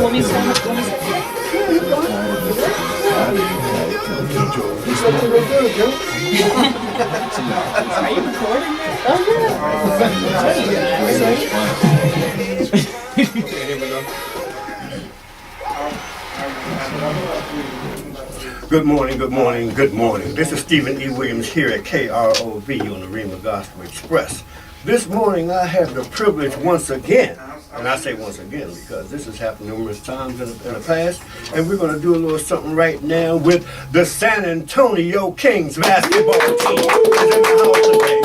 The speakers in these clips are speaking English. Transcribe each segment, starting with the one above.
want me to stand up? Are you recording this? Oh, yeah. Good morning, good morning, good morning. This is Stephen E. Williams here at KROV on the Rima Gospel Express. This morning I have the privilege once again, and I say once again because this has happened numerous times in the past, and we're going to do a little something right now with the San Antonio Kings basketball team. Is in the house today.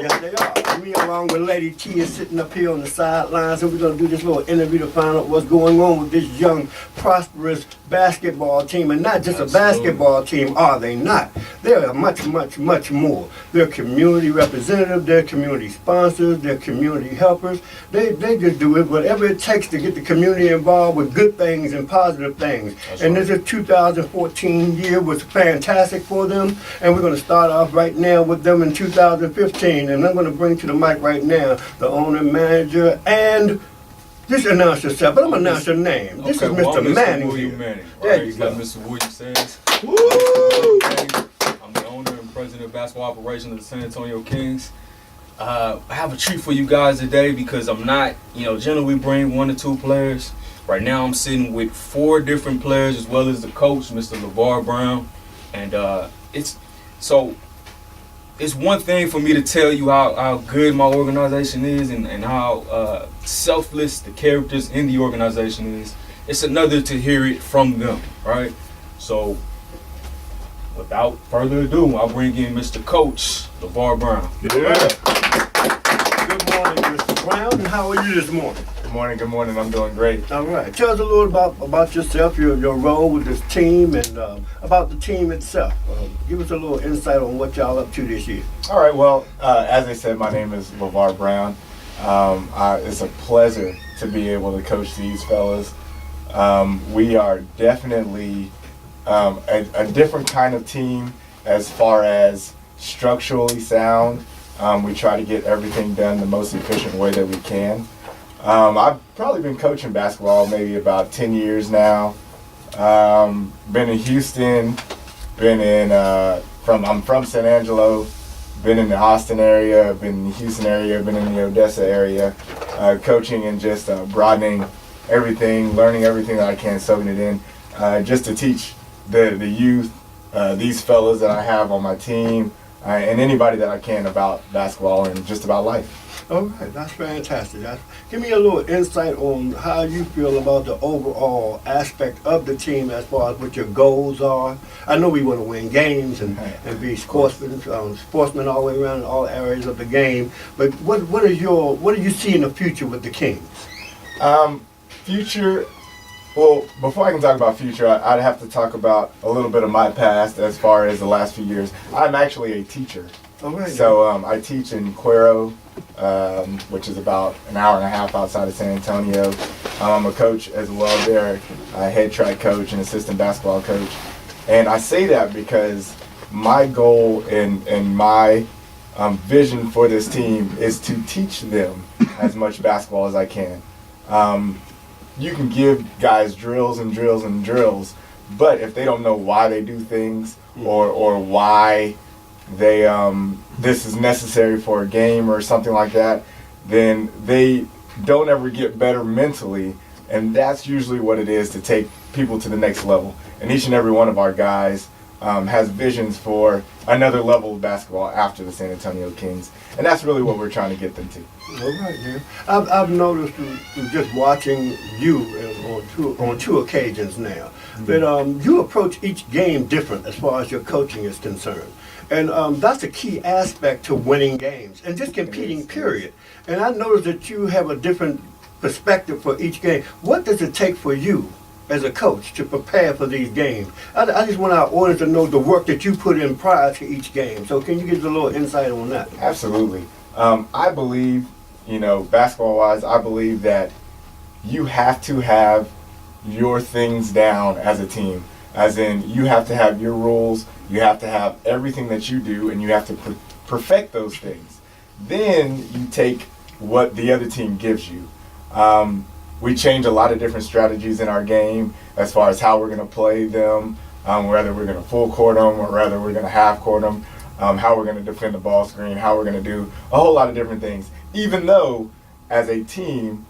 Yes, they are. Me along with Lady T is sitting up here on the sidelines, and we're going to do this little interview to find out what's going on with this young, prosperous basketball team. And not just a basketball team, are they not? They are much, much, much more. They're community representatives, they're community sponsors, they're community helpers. They just do it, whatever it takes to get the community involved with good things and positive things. And this is 2014 year was fantastic for them, and we're going to start off right now with them in 2015. And I'm going to bring to the mic right now the owner, manager, and just announce yourself, but I'm going to announce your name. This is Mr. Manning. William Manning. There you go. Like Mr. Williams says. Woo! I'm the owner and president of basketball operations of the San Antonio Kings. I have a treat for you guys today because I'm not, generally we bring 1 or 2 players. Right now I'm sitting with 4 different players as well as the coach, Mr. LeVar Brown. And it's one thing for me to tell you how good my organization is and how selfless the characters in the organization is. It's another to hear it from them, right? So, without further ado, I'll bring in Mr. Coach LeVar Brown. Yeah. Good morning, Mr. Brown. And how are you this morning? Good morning. I'm doing great. All right. Tell us a little about yourself, your role with this team, and about the team itself. Give us a little insight on what y'all up to this year. All right. Well, as I said, my name is LeVar Brown. It's a pleasure to be able to coach these fellas. We are definitely a different kind of team as far as structurally sound. We try to get everything done the most efficient way that we can. I've probably been coaching basketball maybe about 10 years now. Been in Houston, I'm from San Angelo, been in the Austin area, been in the Houston area, been in the Odessa area, coaching and just broadening everything, learning everything that I can, soaking it in, just to teach the youth, these fellas that I have on my team, and anybody that I can about basketball and just about life. All right, that's fantastic. Give me a little insight on how you feel about the overall aspect of the team as far as what your goals are. I know we want to win games and be sportsmen all the way around in all areas of the game. But what do you see in the future with the Kings? Future. Well, before I can talk about future, I'd have to talk about a little bit of my past as far as the last few years. I'm actually a teacher. All right. So I teach in Cuero, which is about an hour and a half outside of San Antonio. I'm a coach as well there, a head track coach and assistant basketball coach. And I say that because my goal and my vision for this team is to teach them as much basketball as I can. You can give guys drills and drills and drills, but if they don't know why they do things or why they this is necessary for a game or something like that, then they don't ever get better mentally, and that's usually what it is to take people to the next level. And each and every one of our guys has visions for another level of basketball after the San Antonio Kings, and that's really what we're trying to get them to. All right, yeah. I've noticed through just watching you on two occasions now that you approach each game different as far as your coaching is concerned. And that's a key aspect to winning games and just competing, period. And I noticed that you have a different perspective for each game. What does it take for you as a coach to prepare for these games? I just want our audience to know the work that you put in prior to each game. So can you give us a little insight on that? Absolutely. I believe, basketball-wise, I believe that you have to have your things down as a team. As in, you have to have your rules, you have to have everything that you do, and you have to perfect those things. Then you take what the other team gives you. we change a lot of different strategies in our game as far as how we're going to play them, whether we're going to full court them or whether we're going to half court them, how we're going to defend the ball screen, how we're going to do a whole lot of different things. Even though, as a team,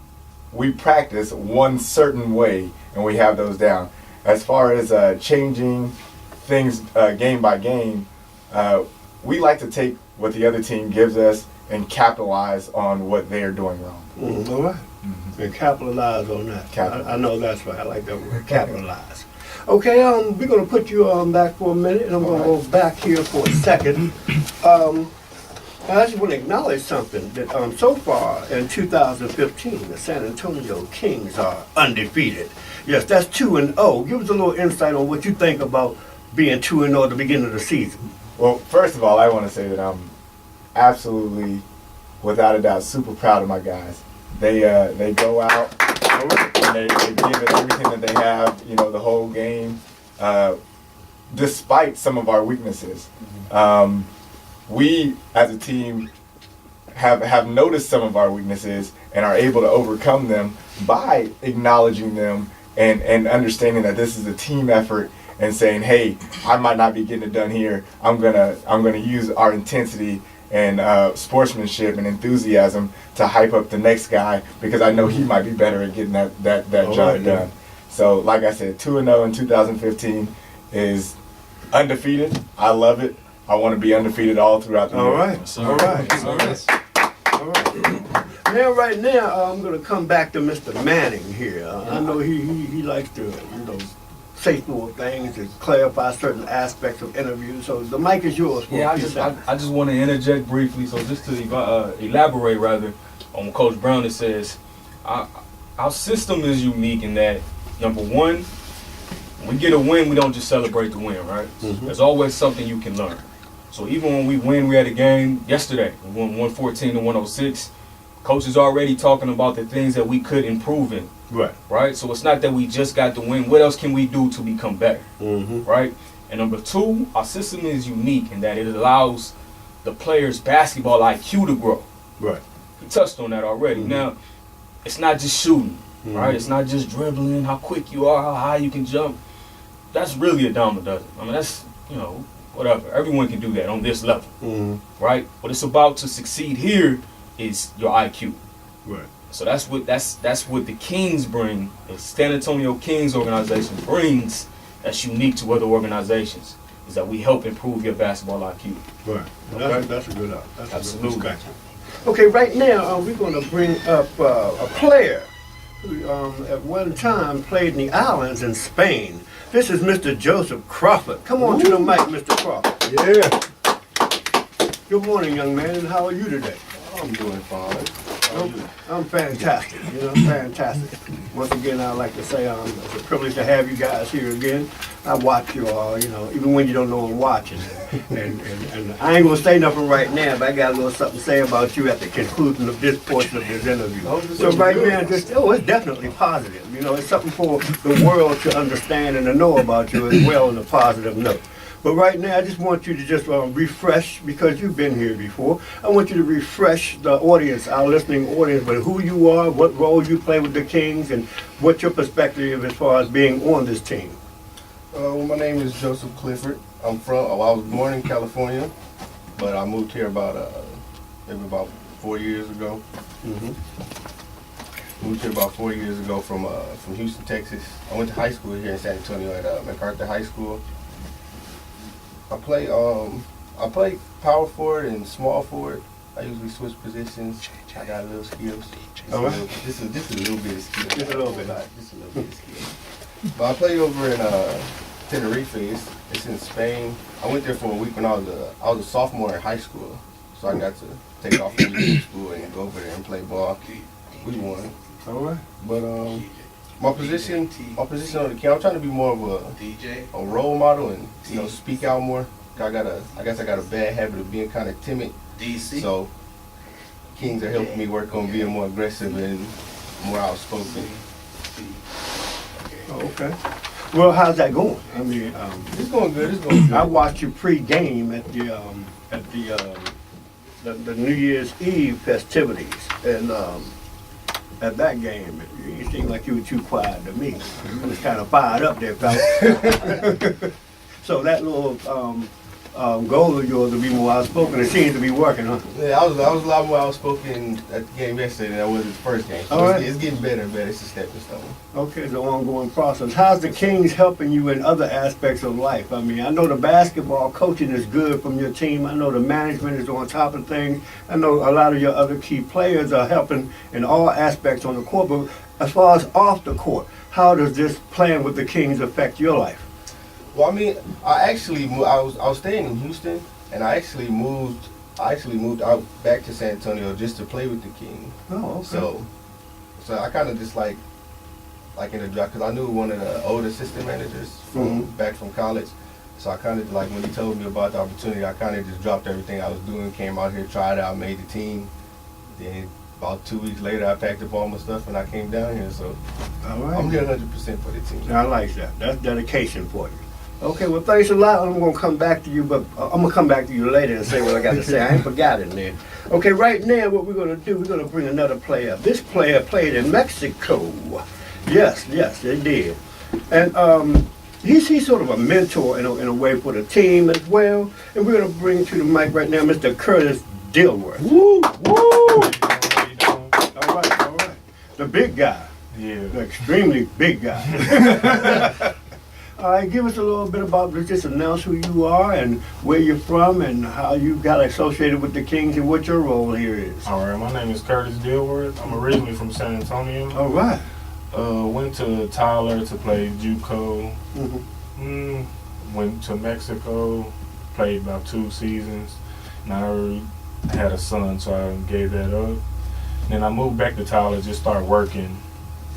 we practice one certain way and we have those down. As far as changing things game by game, we like to take what the other team gives us and capitalize on what they are doing wrong. All right. And capitalize on that. I know that's right. I like that word, capitalize. Okay, we're going to put you back for a minute, and I'm going to go back here for a second. I just want to acknowledge something that so far in 2015, the San Antonio Kings are undefeated. Yes, that's 2-0. Give us a little insight on what you think about being 2-0 at the beginning of the season. Well, first of all, I want to say that I'm absolutely, without a doubt, super proud of my guys. They go out and they give it everything that they have, the whole game, despite some of our weaknesses. We, as a team, have noticed some of our weaknesses and are able to overcome them by acknowledging them and understanding that this is a team effort and saying, hey, I might not be getting it done here. I'm gonna use our intensity and sportsmanship and enthusiasm to hype up the next guy because I know he might be better at getting that job done. So, like I said, 2-0 in 2015 is undefeated. I love it. I want to be undefeated all throughout the year. All right. Now, right now, I'm going to come back to Mr. Manning here. I know he likes to, say little things and clarify certain aspects of interviews. So the mic is yours. Yeah, I just want to interject briefly. So just to elaborate rather on what Coach Brown has says, our system is unique in that, number one, when we get a win, we don't just celebrate the win, right? Mm-hmm. There's always something you can learn. So even when we win, we had a game yesterday, we won 114 to 106. Coach is already talking about the things that we could improve in. Right? So it's not that we just got the win. What else can we do to become better? Mm-hmm. Right? And number two, our system is unique in that it allows the players' basketball IQ to grow. Right. We touched on that already. Mm-hmm. Now, it's not just shooting, Mm-hmm. right? It's not just dribbling, how quick you are, how high you can jump. That's really a dime a dozen. I mean, that's, whatever. Everyone can do that on this level, Mm-hmm. right? What it's about to succeed here is your IQ. Right. So that's what the Kings bring, the San Antonio Kings organization brings that's unique to other organizations, is that we help improve your basketball IQ. Right. Okay. That's a good out. Absolutely. Good. Okay, right now we're going to bring up a player who at one time played in the islands in Spain. This is Mr. Joseph Crawford. Come on to the mic, Mr. Crawford. Yeah. Good morning, young man. How are you today? I'm doing fine. How are you? I'm fantastic. Fantastic. Once again, I'd like to say it's a privilege to have you guys here again. I watch you all, even when you don't know I'm watching. And I ain't going to say nothing right now, but I got a little something to say about you at the conclusion of this portion of this interview. So right now, it's definitely positive. It's something for the world to understand and to know about you as well on a positive note. But right now, I just want you to just refresh, because you've been here before. I want you to refresh the audience, our listening audience, with who you are, what role you play with the Kings, and what's your perspective as far as being on this team. My name is Joseph Clifford. I was born in California, but I moved here maybe about 4 years ago. Mm-hmm. Moved here about 4 years ago from Houston, Texas. I went to high school here in San Antonio at MacArthur High School. I play power forward and small forward. I usually switch positions. I got a little skills. This is a little bit of skills. Just a little bit. Just a little bit of skills. But I played over in Tenerife. It's in Spain. I went there for a week when I was a sophomore in high school. So I got to take off from school and go over there and play ball. We won. All right. But my position on the team, I'm trying to be more of a role model and speak out more. I guess I got a bad habit of being kind of timid. So Kings are helping me work on being more aggressive and more outspoken. Oh, okay. Well, how's that going? I mean, It's going good. It's going good. I watched you pre-game at the New Year's Eve festivities, and at that game. You seemed like you were too quiet to me. You was kind of fired up there, fella. So that little goal of yours to be more outspoken, it seems to be working, huh? Yeah, I was a lot more outspoken at the game yesterday than I was at the first game. So All right. it's getting better and better. It's a stepping stone. Okay, it's an ongoing process. How's the Kings helping you in other aspects of life? I mean, I know the basketball coaching is good from your team. I know the management is on top of things. I know a lot of your other key players are helping in all aspects on the court. But as far as off the court, how does this playing with the Kings affect your life? Well, I mean, I was staying in Houston, and I actually moved out back to San Antonio just to play with the King. Oh, okay. So I kind of just like in the job, because I knew one of the old assistant managers from back from college. So I kind of like when he told me about the opportunity, I kind of just dropped everything I was doing, came out here, tried out, made the team. Then about 2 weeks later, I packed up all my stuff and I came down here. So All right. I'm here 100% for the team. I like that. That's dedication for you. Okay, well, thanks a lot. I'm going to come back to you, but I'm going to come back to you later and say what I got to say. I ain't forgot it, man. Okay, right now, what we're going to do, we're going to bring another player up. This player played in Mexico. Yes, they did. And he's sort of a mentor in a way for the team as well. And we're going to bring to the mic right now Mr. Curtis Dilworth. Woo! Woo! All right. The big guy. Yeah. The extremely big guy. All right, give us a little bit about, just announce who you are and where you're from and how you got associated with the Kings and what your role here is. All right, my name is Curtis Dilworth. I'm originally from San Antonio. All right. Went to Tyler to play JUCO. Mm-hmm. Went to Mexico, played about 2 seasons. And I had a son, so I gave that up. Then I moved back to Tyler, just started working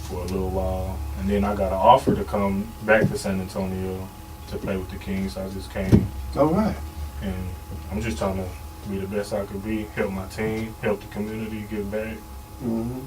for a little while. And then I got an offer to come back to San Antonio to play with the Kings. So I just came, All right. and I'm just trying to be the best I could be, help my team, help the community, give back. Mm-hmm.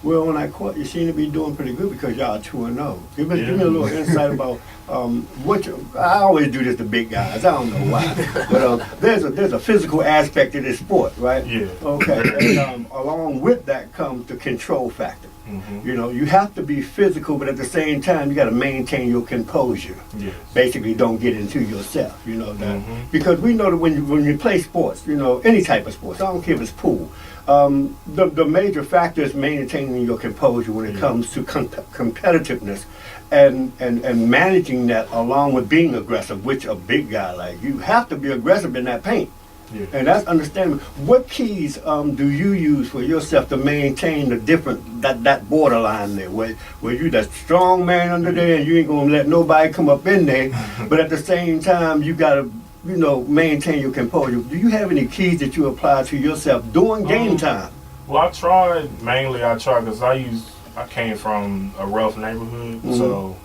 Well, on that court, you seem to be doing pretty good because y'all 2-0. Give me a little insight about I always do this to big guys. I don't know why, but there's a physical aspect to this sport, right? Yeah. Okay. And along with that comes the control factor. Mm-hmm. You know, you have to be physical, but at the same time, you got to maintain your composure. Yes. Basically, don't get into yourself. You know that Mhm. because we know that when you play sports, you know, any type of sports, I don't care if it's pool. The major factor is maintaining your composure when it comes to competitiveness, and managing that along with being aggressive. Which a big guy like you have to be aggressive in that paint. Yeah. And that's understandable. What keys do you use for yourself to maintain the different that borderline there, where you that strong man under there and you ain't gonna let nobody come up in there, but at the same time you gotta maintain your composure. Do you have any keys that you apply to yourself during game time? Well, I tried because I came from a rough neighborhood, so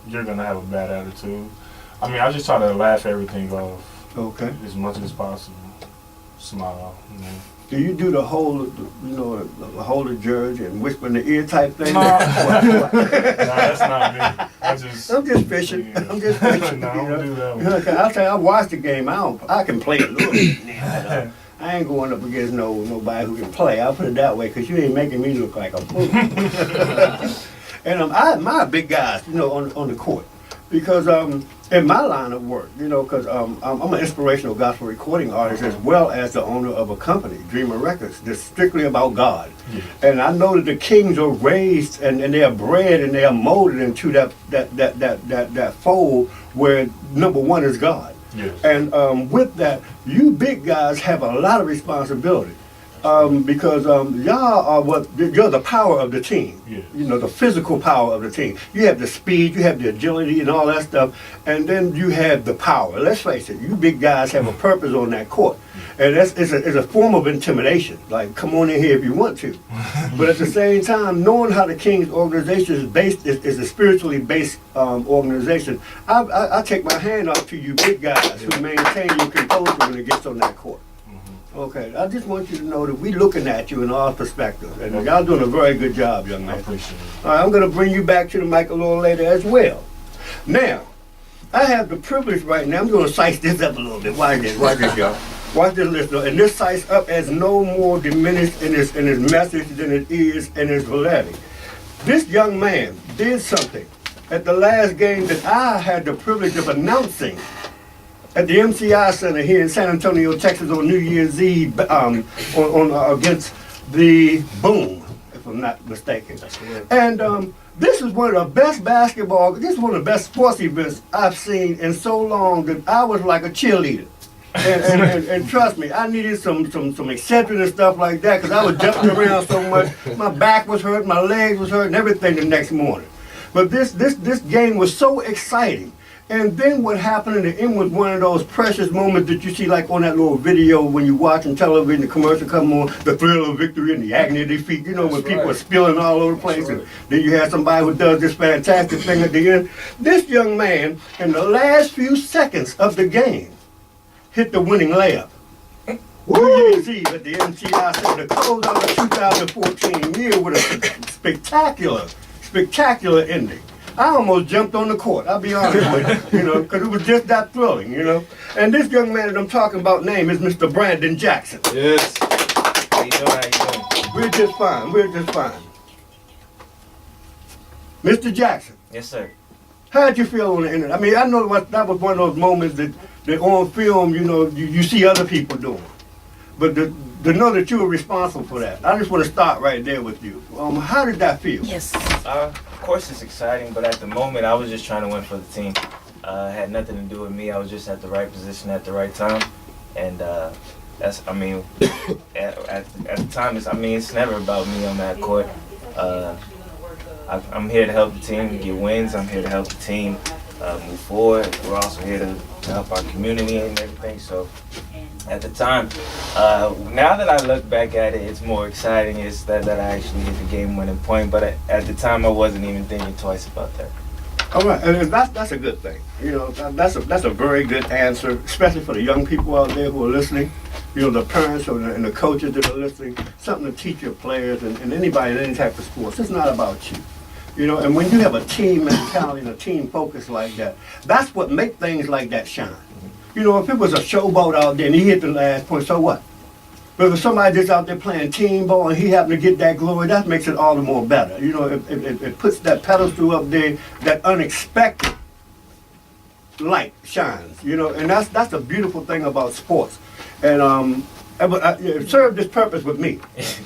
you're gonna have a bad attitude. I mean, I just try to laugh everything off. Okay. As much as possible. Smile. Do you do the whole, the hold the judge and whisper in the ear type thing? No, that's not me. I'm just fishing. Yeah. I'm just fishing. No, I don't do that one. Okay, I'll tell you, I watched the game. I can play a little bit now, but I ain't going up against nobody who can play. I'll put it that way, because you ain't making me look like a fool. And I admire big guys, on the court. Because in my line of work, because I'm an inspirational gospel recording artist as well as the owner of a company, Dreamer Records, that's strictly about God. Yeah. And I know that the Kings are raised and they are bred and they are molded into that fold where number one is God. Yes. And with that, you big guys have a lot of responsibility. Because y'all you're the power of the team. Yes. The physical power of the team. You have the speed, you have the agility and all that stuff, and then you have the power. Let's face it, you big guys have a purpose on that court. And it's a form of intimidation. Like, come on in here if you want to. But at the same time, knowing how the King's organization is a spiritually based organization, I take my hand off to you big guys who maintain your composure when it gets on that court. Okay, I just want you to know that we're looking at you in all perspectives, and y'all doing a very good job, young I man. appreciate it. All right, I'm going to bring you back to the mic a little later as well. Now, I have the privilege right now, I'm going to size this up a little bit. Watch this, y'all. Watch this, listener. And this cites up as no more diminished in its message than it is in its validity. This young man did something at the last game that I had the privilege of announcing at the MCI Center here in San Antonio, Texas, on New Year's Eve, against the Boom, if I'm not mistaken. And this is one of the best this is one of the best sports events I've seen in so long that I was like a cheerleader. And trust me, I needed some eccentric and stuff like that because I was jumping around so much. My back was hurt, my legs was hurt, and everything the next morning. But this game was so exciting. And then what happened in the end was one of those precious moments that you see like on that little video when you watching television, the commercial come on, the thrill of victory and the agony of defeat, you know, when people are spilling all over the place. And then you have somebody who does this fantastic thing at the end. This young man, in the last few seconds of the game, hit the winning layup. New Year's Eve at the MCI Center to close out the 2014 year with a spectacular ending. I almost jumped on the court, I'll be honest with you, you know, because it was just that thrilling, you know. And this young man that I'm talking about name is Mr. Brandon Jackson. Yes. How you doing? How you doing? We're just fine. Mr. Jackson. Yes, sir. How'd you feel on the internet? I mean, I know that was one of those moments that on film, you know, you see other people doing. But to know that you were responsible for that, I just want to start right there with you. How did that feel? Yes. Of course it's exciting, but at the moment I was just trying to win for the team. It had nothing to do with me. I was just at the right position at the right time. And that's, I mean, at the time, it's never about me on that court. I'm here to help the team get wins. I'm here to help the team move forward. We're also here to help our community and everything. So at the time, now that I look back at it, it's more exciting. It's that I actually hit the game-winning point. But at the time, I wasn't even thinking twice about that. All right, and that's a good thing. You know, that's a very good answer, especially for the young people out there who are listening. You know, the parents and the coaches that are listening. Something to teach your players and anybody in any type of sports. It's not about you. You know, and when you have a team mentality and a team focus like that, that's what makes things like that shine. You know, if it was a showboat out there and he hit the last point, so what? But if somebody just out there playing team ball and he happened to get that glory, that makes it all the more better. You know, it puts that pedestal up there, that unexpected light shines. You know, and that's a beautiful thing about sports. And it served this purpose with me.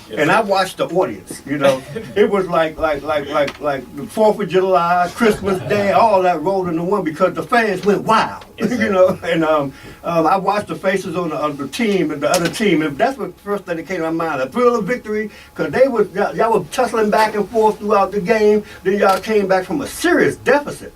And I watched the audience, you know. It was like the 4th of July, Christmas Day, all that rolled into one because the fans went wild, you know. And I watched the faces on the team and the other team. And that's what the first thing that came to my mind, the thrill of victory, because y'all were tussling back and forth throughout the game. Then y'all came back from a serious deficit.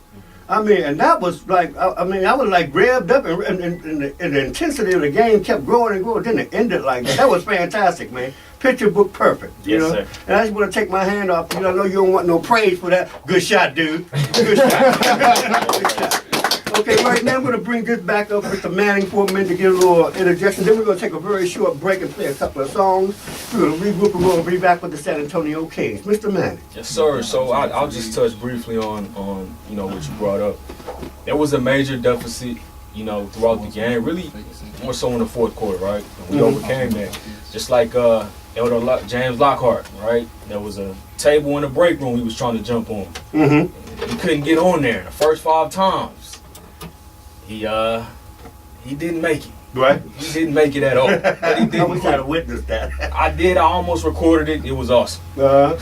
I mean, and that was like, I was like revved up and the intensity of the game kept growing and growing. Then it ended like that. That was fantastic, man. Picture book perfect, you know? Sir. And I just want to take my hand off. You know, I know you don't want no praise for that. Good shot, dude. Good shot. Good shot. Okay, right now I'm going to bring this back up with the Manning for a minute to get a little interjection. Then we're going to take a very short break and play a couple of songs. We're going to regroup and we're going to be back with the San Antonio Kings. Mr. Manning. Yes, sir. So I'll just touch briefly on you know what you brought up. There was a major deficit, you know, throughout the game. Really, more so in the fourth quarter, right? And we overcame that. Just like Elder James Lockhart, right? There was a table in the break room he was trying to jump on. Mm-hmm. He couldn't get on there the first 5 times. He didn't make it. Right? He didn't make it at all. But he I didn't wish I'd have witnessed that. I did. I almost recorded it. It was awesome. But,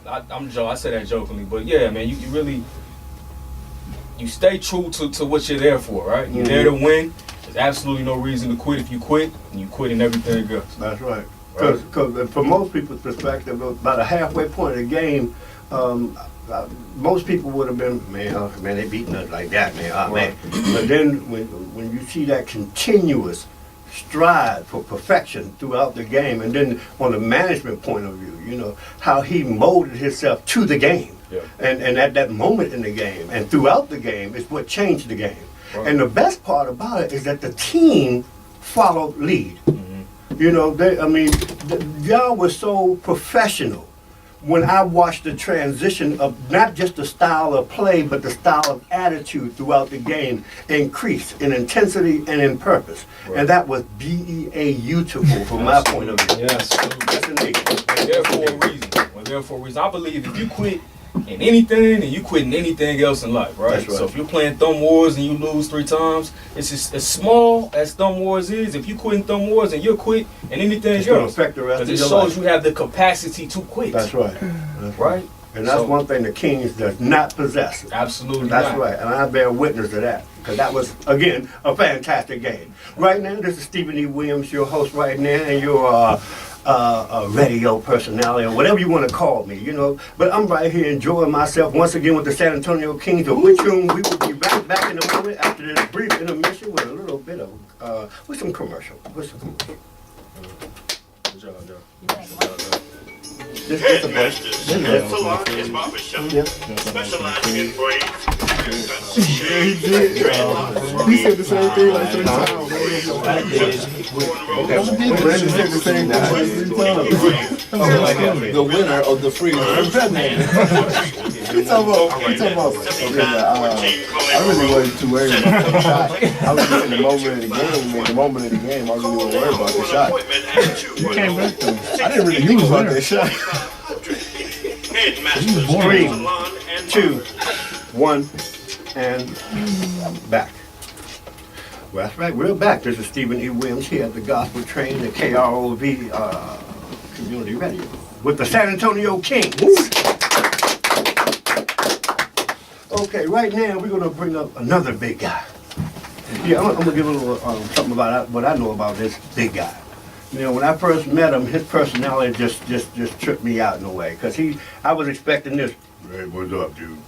I say that jokingly, but yeah, man, you really stay true to what you're there for, right? You're there to win. There's absolutely no reason to quit. If you quit, and you quit in everything else. That's right. Because from most people's perspective, about a halfway point of the game, most people would have been, man, they beating us like that, man. Oh, man. But then when you see that continuous stride for perfection throughout the game, and then on the management point of view, you know, how he molded himself to the game. Yeah. And at that moment in the game and throughout the game is what changed the game. Right. And the best part about it is that the team followed lead. Mm-hmm. You know, y'all were so professional when I watched the transition of not just the style of play, but the style of attitude throughout the game increase in intensity and in purpose. And that was beautiful from my point of view. Yes. That's amazing. There for a reason. Well, there for a reason. I believe if you quit in anything, and you quit in anything else in life, right? That's right. So if you're playing Thumb Wars and you lose 3 times, it's just as small as Thumb Wars is. If you quit in Thumb Wars and you quit in anything It's going to else, affect the rest because of it your shows life. you have the capacity to quit. That's right. That's Right? And that's So- one thing the Kings does not possess. Absolutely That's not. right, and I bear witness to that, because that was, again, a fantastic game. Right now, this is Stephen E. Williams, your host right now, and you're a radio personality, or whatever you want to call me, you know. But I'm right here enjoying myself once again with the San Antonio Kings, of which whom we will be right back in a moment after this brief intermission with a little bit of, with some commercial. Good job, Joe. This is a break. Salon and barbershop. Specializing in braids. He said the same thing like 3 times. Brandon said the same thing like 3 times. The winner of the free He talking about I really wasn't too worried about the shot. I was just in the moment of the game. In the moment of the game, I really wasn't worried about the shot. I didn't really think about that shot. Headmasters, 3, salon and 2, 1, and back. Well, that's right, we're back. This is Stephen E. Williams here at the Gospel Train at KROV Community Radio with the San Antonio Kings. Okay, right now we're going to bring up another big guy. Yeah, I'm going to give a little something about what I know about this big guy. You know, when I first met him, his personality just tripped me out in a way. Because I was expecting this, hey, what's up, dude?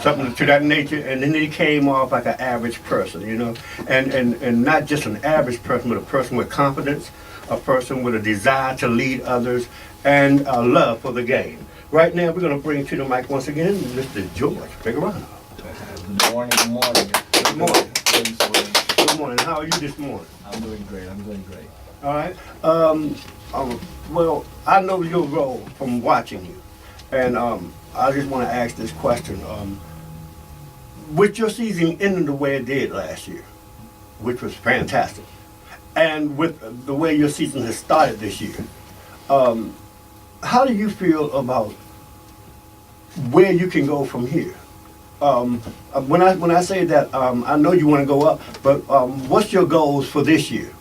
Something to that nature. And then he came off like an average person, you know? And not just an average person, but a person with confidence, a person with a desire to lead others, and a love for the game. Right now, we're going to bring to the mic once again, Mr. George Figueroa. Good morning, good morning. Good morning. Good morning. How are you this morning? I'm doing great, I'm doing great. All right. Well, I know your role from watching you, and I just want to ask this question. With your season ending the way it did last year, which was fantastic, and with the way your season has started this year, how do you feel about where you can go from here? When I say that, I know you want to go up, but what's your goals for this year?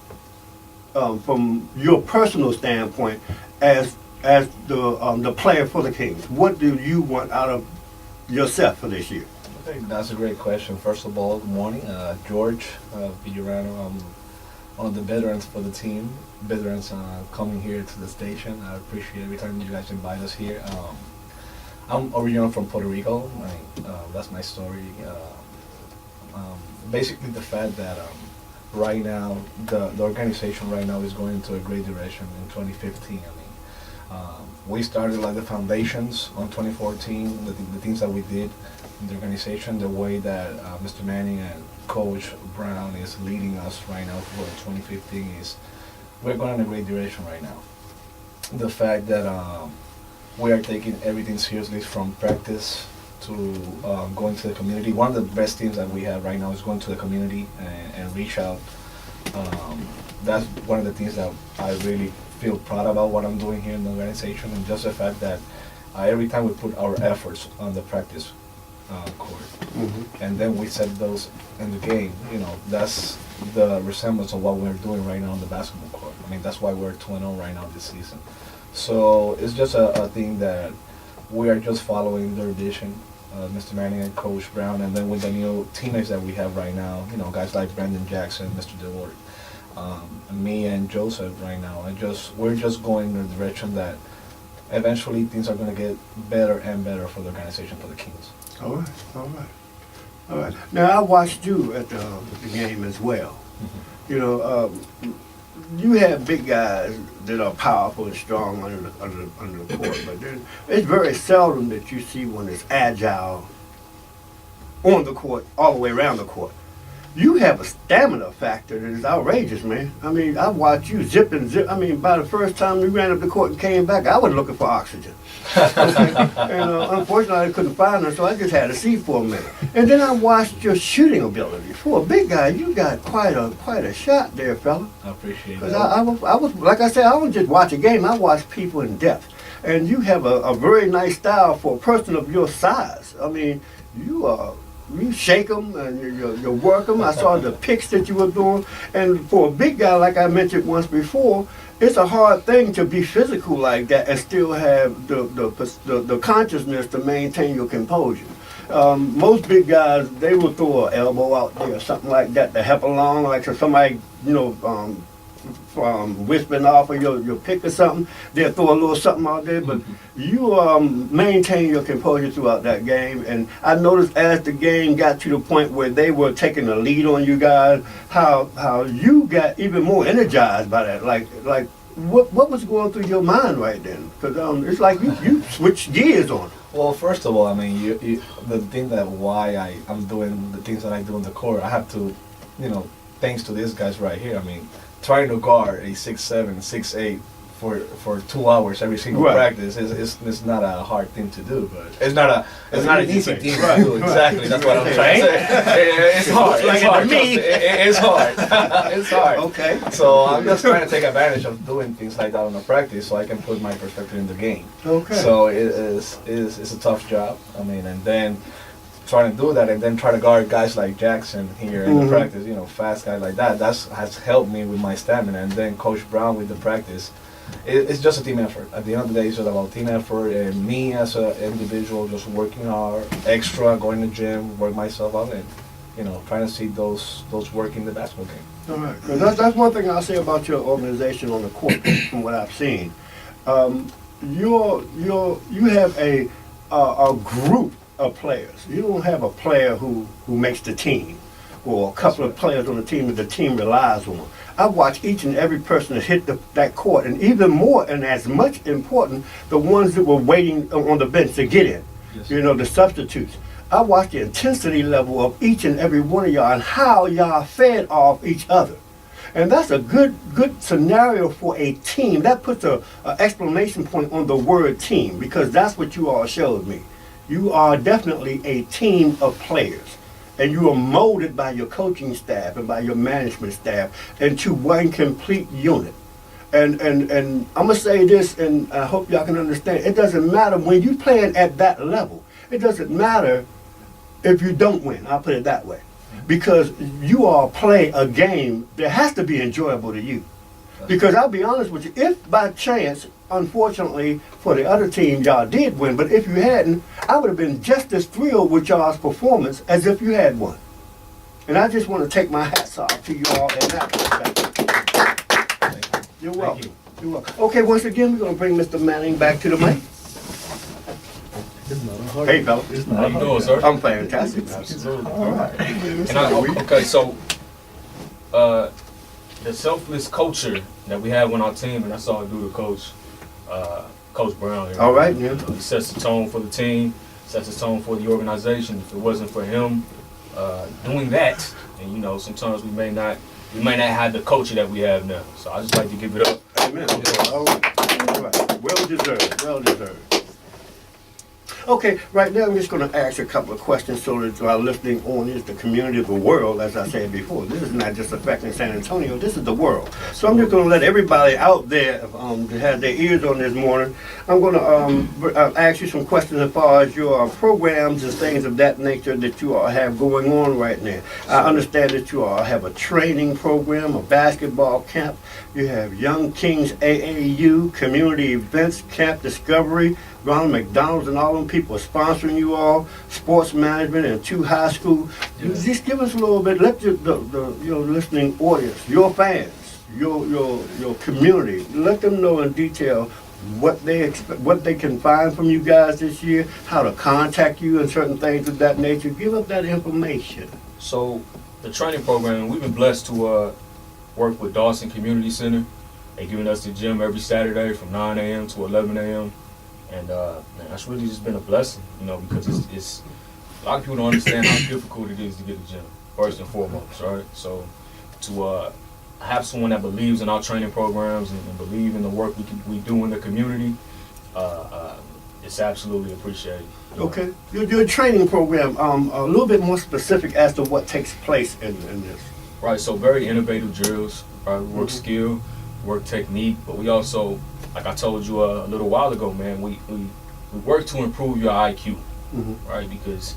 From your personal standpoint, as the player for the Kings, what do you want out of yourself for this year? I think that's a great question. First of all, good morning. George Villorano, I'm one of the veterans for the team. Veterans coming here to the station. I appreciate every time you guys invite us here. I'm originally from Puerto Rico. That's my story. Basically, the fact that right now, the organization right now is going into a great direction in 2015. We started like the foundations on 2014, the things that we did in the organization, the way that Mr. Manning and Coach Brown is leading us right now for 2015 is we're going in a great direction right now. The fact that we are taking everything seriously from practice to going to the community. One of the best teams that we have right now is going to the community and reach out. That's one of the things that I really feel proud about what I'm doing here in the organization, and just the fact that every time we put our efforts on the practice court, and then we set those in the game, you know, that's the resemblance of what we're doing right now on the basketball court. I mean, that's why we're 2-0 right now this season. So it's just a thing that we are just following their vision, Mr. Manning and Coach Brown, and then with the new teammates that we have right now, you know, guys like Brandon Jackson, Mr. DeWard, me and Joseph right now, we're just going in the direction that eventually things are going to get better and better for the organization, for the Kings. All right, all right, all right. Now I watched you at the game as well. You know, you have big guys that are powerful and strong under the court, but it's very seldom that you see one that's agile on the court, all the way around the court. you have a stamina factor that is outrageous, man. I mean, I watched you zip and zip. I mean, by the first time we ran up the court and came back, I was looking for oxygen. And unfortunately, I couldn't find her, so I just had to see for a minute. And then I watched your shooting ability. For a big guy, you got quite a shot there, fella. I appreciate Because that. I was, like I said, I don't just watch a game. I watch people in depth. And you have a very nice style for a person of your size. I mean, you shake them and you work them. I saw the picks that you were doing. And for a big guy, like I mentioned once before, it's a hard thing to be physical like that and still have the consciousness to maintain your composure. Most big guys, they will throw an elbow out there or something like that to help along, like so somebody, whispering off of your pick or something, they'll throw a little something out there, but you maintain your composure throughout that game. And I noticed as the game got to the point where they were taking the lead on you guys, how you got even more energized by that. Like what was going through your mind right then? Because it's like you switched gears on it. Well, first of all, I mean, the thing that why I'm doing the things that I do on the court, I have to, thanks to these guys right here. I mean, trying to guard a 6'7", 6'8" for 2 hours every single practice is not a hard thing to do, but it's not an easy thing to do. Exactly, that's what I'm trying to say. It's hard. It's hard. It's hard. It's hard. Okay. So I'm just trying to take advantage of doing things like that on the practice, so I can put my perspective in the game. Okay. So it's a tough job. I mean, and then trying to do that and then try to guard guys like Jackson here in the practice, fast guys like that, has helped me with my stamina. And then Coach Brown with the practice, it's just a team effort. At the end of the day, it's just about team effort and me as an individual just working hard, extra, going to the gym, work myself out, and trying to see those work in the basketball game. All right. 'Cause that's one thing I'll say about your organization on the court from what I've seen. You have a group of players. You don't have a player who makes the team or a couple of players on the team that the team relies on. I watch each and every person that hit that court, and even more and as much important, the ones that were waiting on the bench to get in, Yes. the substitutes. I watch the intensity level of each and every one of y'all and how y'all fed off each other. And that's a good scenario for a team. That puts a exclamation point on the word team, because that's what you all showed me. You are definitely a team of players, and you are molded by your coaching staff and by your management staff into one complete unit. And I'm gonna say this, and I hope y'all can understand. It doesn't matter when you playing at that level. It doesn't matter if you don't win. I'll put it that way, because you all play a game that has to be enjoyable to you. Because I'll be honest with you, if by chance, unfortunately for the other team, y'all did win, but if you hadn't, I would have been just as thrilled with y'all's performance as if you had won. And I just want to take my hats off to you all in that respect. You're welcome. You're welcome. Okay, once again, we're going to bring Mr. Manning back to the mic. Hey, fella. How you doing, sir? I'm fantastic. All right. Okay, so the selfless culture that we have on our team, and that's all due to Coach Brown. All right, yeah. He sets the tone for the team, sets the tone for the organization. If it wasn't for him doing that, and sometimes we may not have the culture that we have now. So I just like to give it up. Amen. All right. Well deserved. Well deserved. Okay, right now I'm just going to ask a couple of questions so that our listening audience, the community of the world, as I said before, this is not just affecting San Antonio, this is the world. So I'm just going to let everybody out there that has their ears on this morning, I'm going to ask you some questions as far as your programs and things of that nature that you all have going on right now. I understand that you all have a training program, a basketball camp, you have Young Kings AAU, community events, Camp Discovery, Ronald McDonald's and all them people are sponsoring you all, sports management and 2 high school. Just give us a little bit, let your listening audience, your fans, your community, let them know in detail what they can find from you guys this year, how to contact you and certain things of that nature. Give up that information. So the training program, we've been blessed to work with Dawson Community Center. They're giving us the gym every Saturday from 9 a.m. to 11 a.m. And man, that's really just been a blessing, because it's a lot of people don't understand how difficult it is to get a gym. first and foremost, right? So to have someone that believes in our training programs and believe in the work we do in the community, it's absolutely appreciated. Okay. Your training program, a little bit more specific as to what takes place in this. Right, so very innovative drills, right? We work skill, work technique, but we also, like I told you a little while ago, man, we work to improve your IQ, right? Because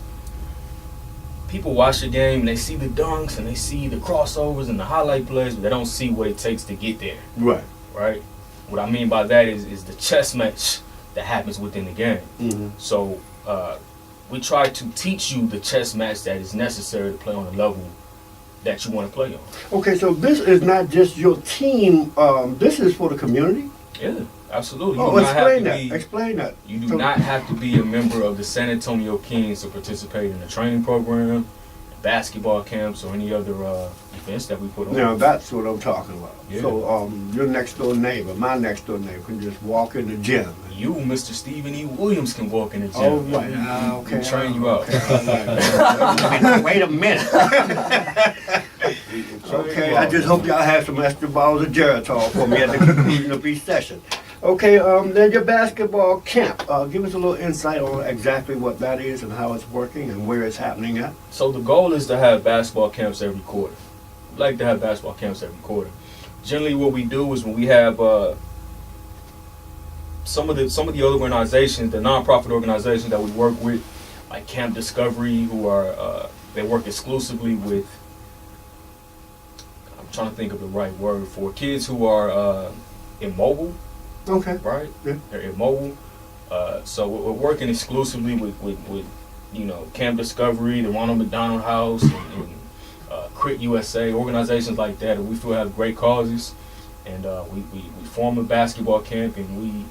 people watch the game and they see the dunks and they see the crossovers and the highlight plays, but they don't see what it takes to get there, Right. right? What I mean by that is the chess match that happens within the game. So we try to teach you the chess match that is necessary to play on the level that you want to play on. Okay, so this is not just your team. This is for the community. Yeah, absolutely. Oh, do not have explain to that. be- Explain that. You do So- not have to be a member of the San Antonio Kings to participate in the training program, basketball camps, or any other events that we put on. Now that's what I'm talking about. Yeah. So your next door neighbor, my next door neighbor, can just walk in the gym. You, Mr. Stephen E. Williams, can walk in the gym. Oh, right. We train you out. Wait a minute. Okay, I just hope y'all have some extra bottles of Geritol for me at the conclusion of each session. Okay, then your basketball camp. Give us a little insight on exactly what that is and how it's working and where it's happening at. So the goal is to have basketball camps every quarter. We like to have basketball camps every quarter. Generally, what we do is when we have some of the other organizations, the nonprofit organizations that we work with, like Camp Discovery, who are they work exclusively with. I'm trying to think of the right word for kids who are immobile. Okay. Right? Yeah. They're immobile. So we're working exclusively with Camp Discovery, the Ronald McDonald House, and Crit USA, organizations like that, and we feel have great causes. And we form a basketball camp, and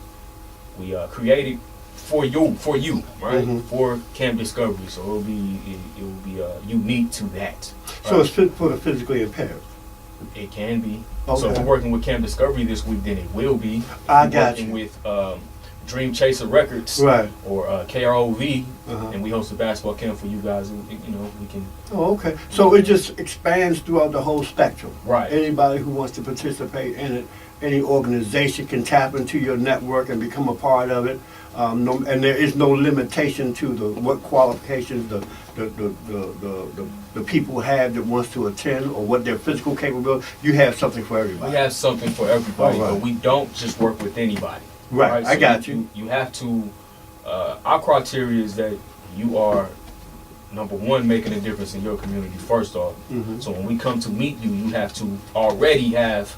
we created for you, right? For Camp Discovery. So it will be unique to that. So it's fit for the physically impaired. It can be. Okay. So if we're working with Camp Discovery this week, then it will be. I We're got working you. with Dream Chaser Records, Right. or KROV, Uh-huh. and we host a basketball camp for you guys. And, we can. Oh, okay. So it just expands throughout the whole spectrum. Right. Anybody who wants to participate in it, any organization can tap into your network and become a part of it. And there is no limitation to what qualifications the people have that wants to attend or what their physical capability. You have something for everybody. We have something for everybody, All right. but we don't just work with anybody. Right, I So got you. You have to. Our criteria is that you are, number one, making a difference in your community first off. Mhm. So when we come to meet you, you have to already have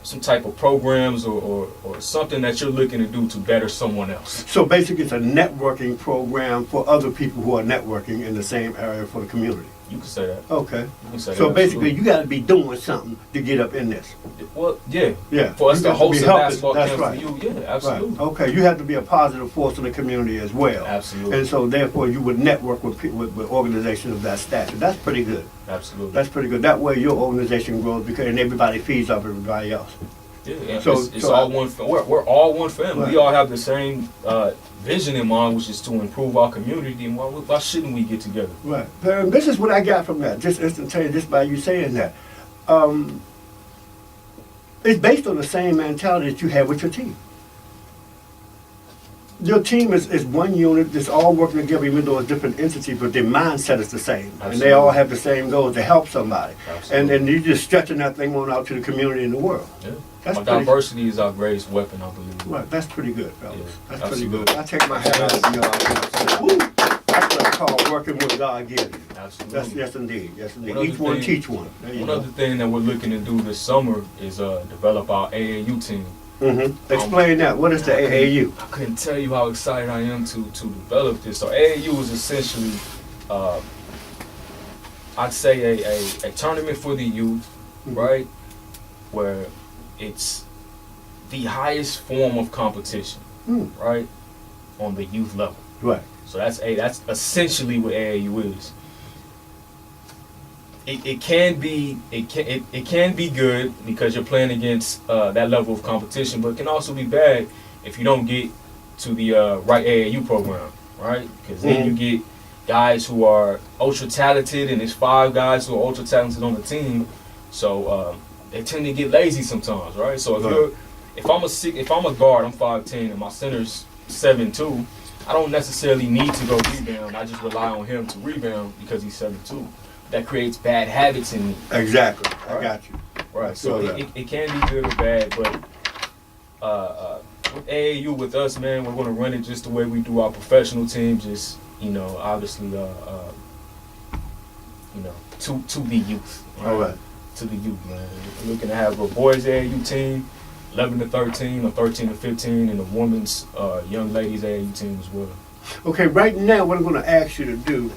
some type of programs or something that you're looking to do to better someone else. So basically, it's a networking program for other people who are networking in the same area for the community. You can say that. Okay. You can say So that, basically, absolutely. you got to be doing something to get up in this. Well, yeah. Yeah. For us You to got host be a helping. basketball That's camp right. for you, yeah, absolutely. Right. Okay. You have to be a positive force in the community as well. Absolutely. And so, therefore, you would network with organizations of that stature. That's pretty good. Absolutely. That's pretty good. That way, your organization grows and everybody feeds off everybody else. Yeah, and So- it's so all one. We're all one family. Right. We all have the same vision in mind, which is to improve our community. And why shouldn't we get together? Right. And this is what I got from that, just instantaneous, just by you saying that. It's based on the same mentality that you have with your team. Your team is one unit that's all working together, even though it's different entities, but their mindset is the same. And they all Absolutely. have the same goal to help somebody. Absolutely. And you're just stretching that thing on out to the community and the world. Yeah. That's Our pretty- diversity is our greatest weapon, I believe. Right, that's pretty good, fellas. Yeah, That's pretty absolutely. good. I take my hat off to y'all. Woo! That's what I call working with God given. Absolutely. That's, yes, indeed. Yes, indeed. One Each other one thing- teach one. There you One go. other thing that we're looking to do this summer is develop our AAU team. Explain that. What is the AAU? I couldn't tell you how excited I am to develop this. So AAU is essentially, I'd say a tournament for the youth, right? Where it's the highest form of competition, Mm. right? On the youth level. Right. So that's essentially what AAU is. It can be good because you're playing against that level of competition, but it can also be bad if you don't get to the right AAU program, right? Because then you get guys who are ultra talented, and there's 5 guys who are ultra talented on the team. So they tend to get lazy sometimes, right? So if I'm a guard, I'm 5'10", and my center's 7'2", I don't necessarily need to go rebound. I just rely on him to rebound because he's 7'2". That creates bad habits in me. Exactly. I Right. got you. Right. So it can be good or bad, but with AAU, with us, man, we're gonna run it just the way we do our professional team. Just obviously, to the youth. All right. To the youth, man. We're looking to have a boys AAU team, 11 to 13 or 13 to 15, and a women's young ladies AAU team as well. Okay, right now, what I'm going to ask you to do,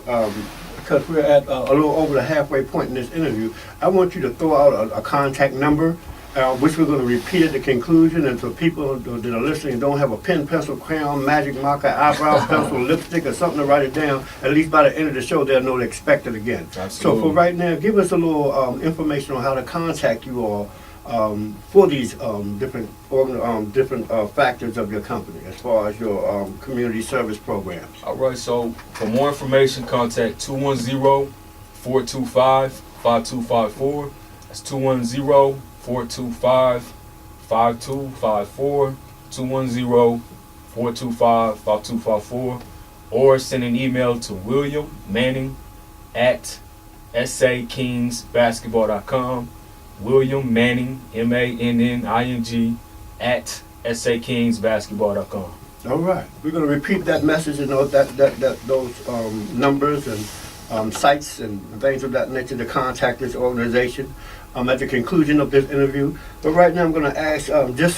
because we're at a little over the halfway point in this interview, I want you to throw out a contact number, which we're going to repeat at the conclusion. And for people that are listening, don't have a pen, pencil, crayon, magic marker, eyebrow pencil, lipstick, or something to write it down, at least by the end of the show, they'll know to expect it again. Absolutely. So for right now, give us a little information on how to contact you all for these different factors of your company, as far as your community service programs. All right, so for more information, contact 210-425-5254. That's 210-425-5254, 210-425-5254, or send an email to William Manning at sakingsbasketball.com. William Manning, MANNING, at sakingsbasketball.com. All right, we're going to repeat that message and those numbers and sites and things of that nature to contact this organization at the conclusion of this interview. But right now I'm going to ask just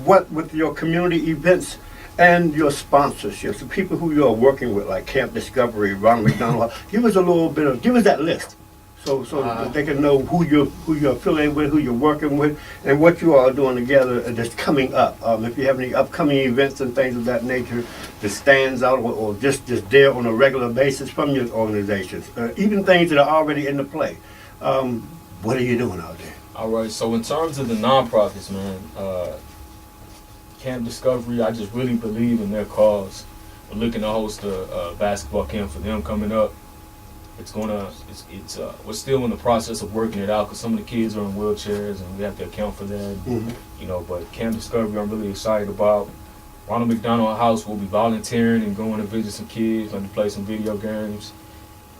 what with your community events and your sponsorships, the people who you are working with, like Camp Discovery, Ronald McDonald, give us that list. So that they can know who you're affiliated with, who you're working with, and what you all are doing together that's coming up. If you have any upcoming events and things of that nature that stands out or just there on a regular basis from your organizations, even things that are already in the play. What are you doing out there? All right, so in terms of the nonprofits, man, Camp Discovery, I just really believe in their cause. We're looking to host a basketball camp for them coming up. We're still in the process of working it out because some of the kids are in wheelchairs and we have to account for that. Mm-hmm. But Camp Discovery, I'm really excited about. Ronald McDonald House will be volunteering and going to visit some kids, to play some video games,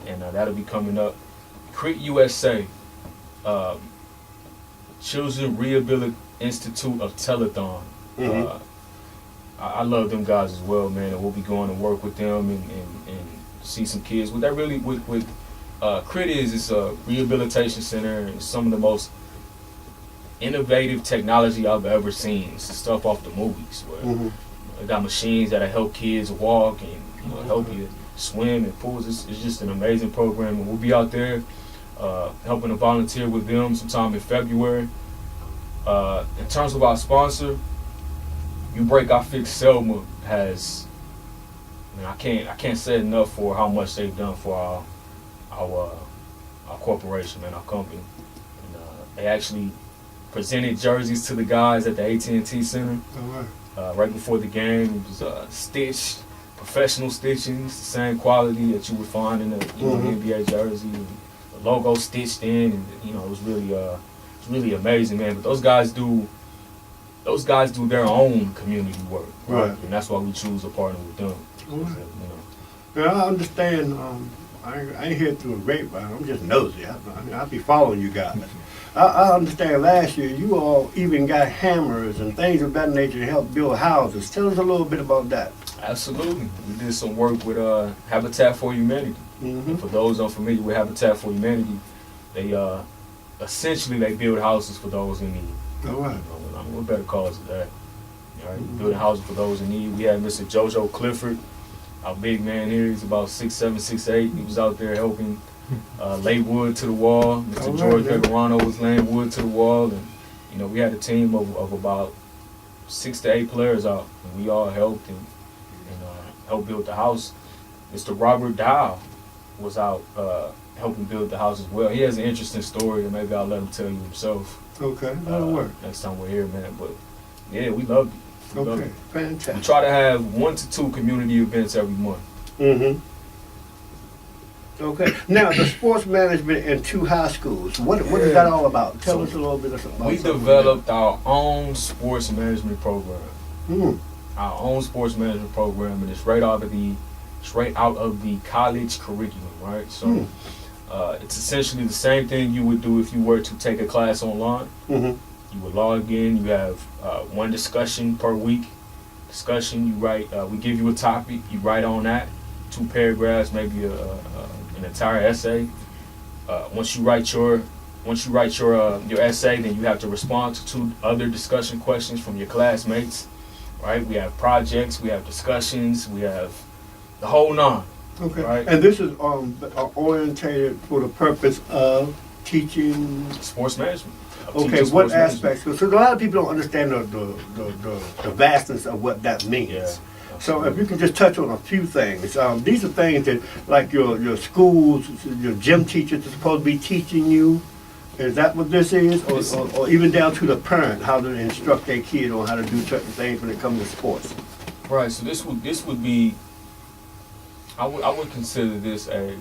and that'll be coming up. Crit USA, Children Rehabilitation Institute of Telethon. Mm-hmm. I love them guys as well, man, and we'll be going to work with them and see some kids. What that really with Crit is a rehabilitation center and some of the most innovative technology I've ever seen. It's the stuff off the movies where they got machines that'll help kids walk and help you swim in pools. It's just an amazing program, and we'll be out there helping to volunteer with them sometime in February. In terms of our sponsor, You Break I Fix Selma has, I can't say enough for how much they've done for our corporation, man, our company. And, they actually presented jerseys to the guys at the AT&T Center right before the game. It was stitched, professional stitching, the same quality that you would find in the NBA jersey. And the logo stitched in, and it was really amazing, man. But those guys do their own community work, right? And that's why we choose to partner with them. Yeah, I understand. I ain't here through a grapevine. I'm just nosy. I'll be following you guys. I understand last year you all even got hammers and things of that nature to help build houses. Tell us a little bit about that. Absolutely. We did some work with Habitat for Humanity. And for those unfamiliar with Habitat for Humanity, they essentially they build houses for those in need. All right. What better cause is that? All right, building houses for those in need. We had Mr. JoJo Clifford, our big man here. He's about 6'7", 6'8". He was out there helping lay wood to the wall. Mr. George Pecorano was laying wood to the wall, and we had a team of about 6 to 8 players out, and we all helped and helped build the house. Mr. Robert Dow was out helping build the house as well. He has an interesting story, and maybe I'll let him tell you himself. Okay, that'll work. Next time we're here, man. But yeah, we love you. Okay, fantastic. We try to have 1 to 2 community events every month. Okay. Now, the sports management in 2 high schools, what is that all about? Tell So us a little bit about We something developed our own sports management program. Mm. Our own sports management program, and it's right out of the college curriculum, right? So it's essentially the same thing you would do if you were to take a class online. Mm-hmm. You would log in. You have one discussion per week. Discussion. You write. We give you a topic. You write on that. 2 paragraphs, maybe an entire essay. Once you write your essay, then you have to respond to 2 other discussion questions from your classmates. Right? We have projects. We have discussions. We have the whole 9. Okay. Right. And this is orientated for the purpose of teaching. Sports management. Okay, Teaching what sports management. aspects? So a lot of people don't understand the vastness of what that means. Yeah. So if you can just touch on a few things. These are things that, like your schools, your gym teachers are supposed to be teaching you. Is that what this is? Or even down to the parent, how to instruct their kid on how to do certain things when it comes to sports? Right. So this would be. I would consider this a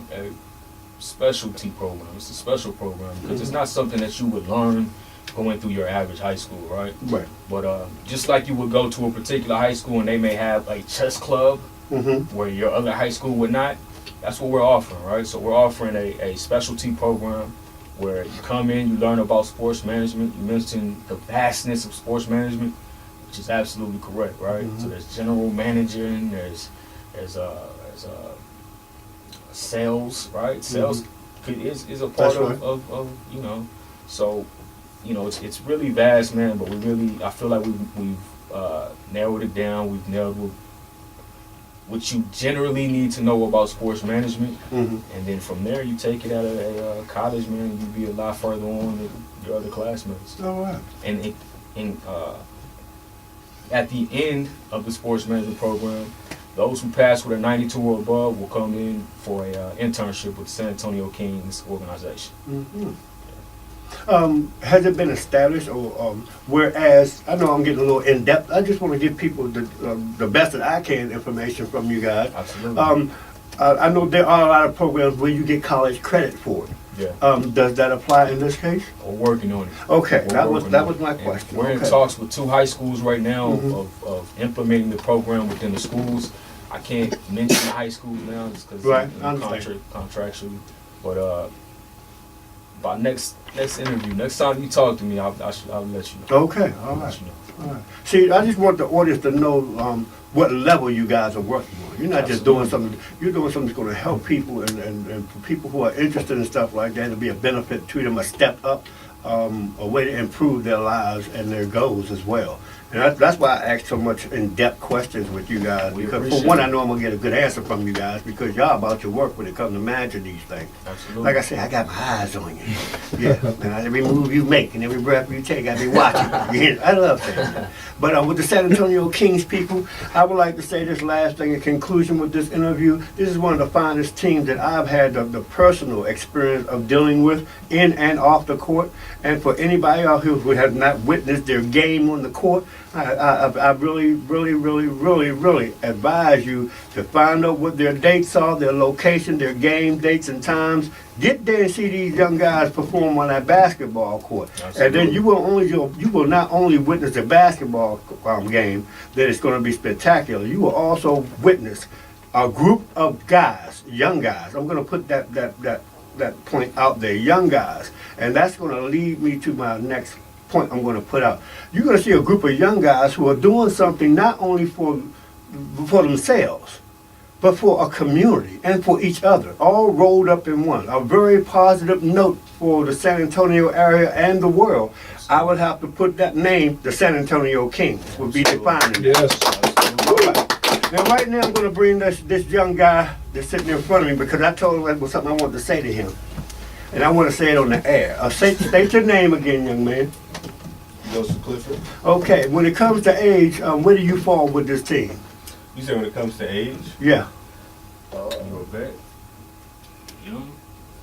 specialty program. It's a special program because it's not something that you would learn going through your average high school, right? Right. But just like you would go to a particular high school and they may have a chess club Mm-hmm. where your other high school would not, that's what we're offering, right? So we're offering a specialty program where you come in, you learn about sports management. You mentioned the vastness of sports management, which is absolutely correct, right? Mhm. So there's general managing, there's sales, right? Sales is a part That's right. of so it's really vast, man. But I feel like we've narrowed it down. We've nailed what you generally need to know about sports management, Mm-hmm. and then from there you take it at a college, man. And you be a lot further on than your other classmates. All right. And at the end of the sports management program, those who pass with a 92 or above will come in for a internship with the San Antonio Kings organization. Mm-hmm. Has it been established, or whereas I know I'm getting a little in depth, I just want to give people the best that I can information from you guys. Absolutely. I know there are a lot of programs where you get college credit for it. Yeah. Does that apply in this case? We're working on it. Okay, We're that working was on it. my And question. We're in Okay. talks with 2 high schools right now Mhm. of implementing the program within the schools. I can't mention the high schools now just because Right, I understand. contractually. But by next interview, next time you talk to me, I'll let you know. Okay, all I'll right. let you know. All right. See, I just want the audience to know what level you guys are working on. You're not just doing Absolutely. something, you're doing something that's going to help people, and for people who are interested in stuff like that, it'll be a benefit to them, a step up, a way to improve their lives and their goals as well. And that's why I ask so much in-depth questions with you guys, We because for appreciate one, it. I know I'm going to get a good answer from you guys, because y'all about your work when it comes to managing these things. Absolutely. Like I said, I got my eyes on you. Yeah, and every move you make and every breath you take, I be watching you. I love that. But with the San Antonio Kings people, I would like to say this last thing in conclusion with this interview. This is one of the finest teams that I've had the personal experience of dealing with in and off the court. And for anybody out here who has not witnessed their game on the court, I really, really, really, really, really advise you to find out what their dates are, their location, their game dates and times. Get there and see these young guys perform on that basketball court. And then you will not only witness the basketball game that is going to be spectacular, you will also witness a group of guys, young guys. I'm going to put that point out there, young guys. And that's going to lead me to my next point I'm going to put out. You're going to see a group of young guys who are doing something not only for themselves, but for a community and for each other, all rolled up in one. A very positive note for the San Antonio area and the world. I would have to put that name, the San Antonio Kings, would be defining. Yes. All right. Now, right now, I'm going to bring this young guy that's sitting in front of me, because I told him that was something I wanted to say to him. And I want to say it on the air. State your name again, young man. Joseph Clifford. Okay, when it comes to age, where do you fall with this team? You said when it comes to age? Yeah. You a vet? Young?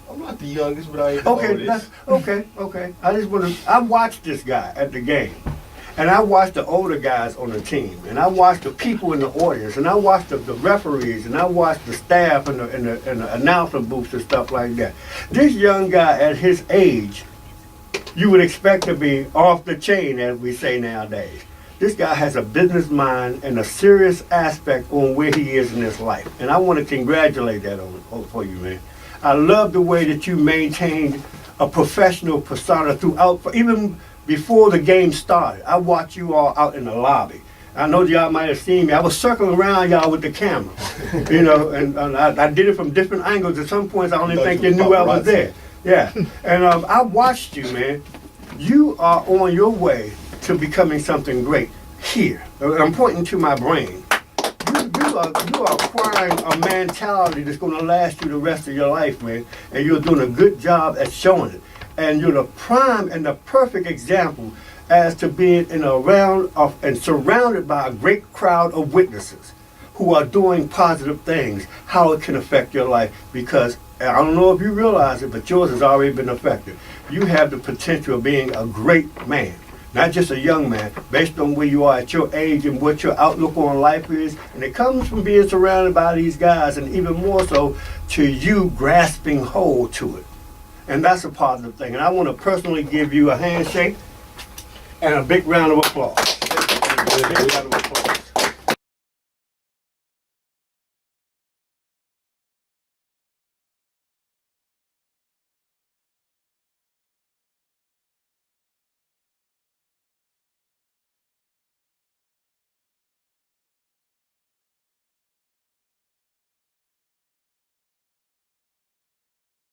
I'm not the youngest, but I ain't the Okay, oldest. okay. I just want to. I watched this guy at the game, And I watch the older guys on the team, and I watch the people in the audience, and I watch the referees, and I watch the staff and the announcer booths and stuff like that. This young guy at his age, you would expect to be off the chain, as we say nowadays. This guy has a business mind and a serious aspect on where he is in his life. And I want to congratulate that for you, man. I love the way that you maintained a professional persona throughout, even before the game started. I watched you all out in the lobby. I know y'all might have seen me. I was circling around y'all with the camera, you know, and I did it from different angles. At some points, I don't even think you knew I was there. Yeah, and I watched you, man. You are on your way to becoming something great here. I'm pointing to my brain. You are acquiring a mentality that's going to last you the rest of your life, man. And you're doing a good job at showing it. And you're the prime and the perfect example as to being in a round of and surrounded by a great crowd of witnesses who are doing positive things, how it can affect your life. Because I don't know if you realize it, but yours has already been affected. You have the potential of being a great man, not just a young man, based on where you are at your age and what your outlook on life is. And it comes from being surrounded by these guys, and even more so to you grasping hold to it. And that's a positive thing. And I want to personally give you a handshake and a big round of applause. A big round of applause.